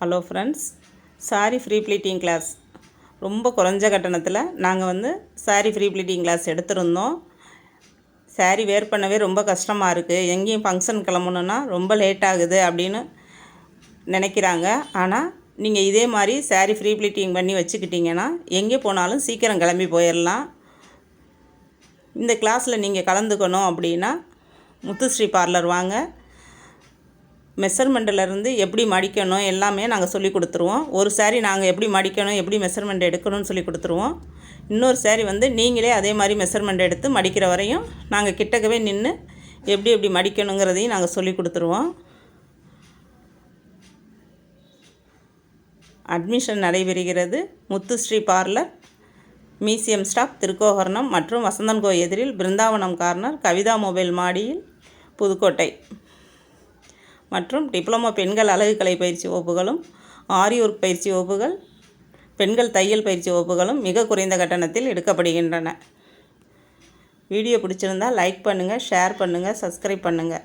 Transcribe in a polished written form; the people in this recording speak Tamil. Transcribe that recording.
Hello friends, sari pre pleating class ரொம்ப குறைஞ்ச கட்டணத்தில் நாங்கள் சாரி ஃப்ரீ ப்ளீட்டிங் கிளாஸ் எடுத்திருந்தோம். சாரி வேர் பண்ணவே ரொம்ப கஷ்டமாக இருக்குது, எங்கேயும் ஃபங்க்ஷன் கிளம்பணுன்னா ரொம்ப லேட் ஆகுது அப்படின்னு நினைக்கிறாங்க. ஆனால் நீங்கள் இதே மாதிரி சாரி ஃப்ரீ ப்ளீட்டிங் பண்ணி வச்சுக்கிட்டிங்கன்னா எங்கே போனாலும் சீக்கிரம் கிளம்பி போயிடலாம். இந்த கிளாஸில் நீங்கள் கலந்துக்கணும் அப்படின்னா முத்துஸ்ரீ பார்லர் வாங்க. மெஷர்மெண்ட்டிலேருந்து எப்படி மடிக்கணும் எல்லாமே நாங்கள் சொல்லி கொடுத்துருவோம். ஒரு சாரீ நாங்கள் எப்படி மடிக்கணும், எப்படி மெஷர்மெண்ட் எடுக்கணும்னு சொல்லி கொடுத்துருவோம். இன்னொரு சாரீ நீங்களே அதே மாதிரி மெஷர்மெண்ட் எடுத்து மடிக்கிற வரையும் நாங்கள் கிட்டக்கவே நின்று எப்படி மடிக்கணுங்கிறதையும் நாங்கள் சொல்லி கொடுத்துருவோம். அட்மிஷன் நடைபெறுகிறது Muthusri parlour, museum stop, Thirugokarnam மற்றும் வசந்தன்கோ எதிரில், பிருந்தாவனம் கார்னர், கவிதா மொபைல் மாடியில், புதுக்கோட்டை. மற்றும் டிப்ளமோ பெண்கள் அழகுக்கலை பயிற்சி வகுப்புகளும், ஆரி ஒர்க் பயிற்சி வகுப்புகள், பெண்கள் தையல் பயிற்சி வகுப்புகளும் மிக குறைந்த கட்டணத்தில் எடுக்கப்படுகின்றன. வீடியோ பிடிச்சிருந்தால் லைக் பண்ணுங்கள், ஷேர் பண்ணுங்கள், சப்ஸ்கிரைப் பண்ணுங்கள்.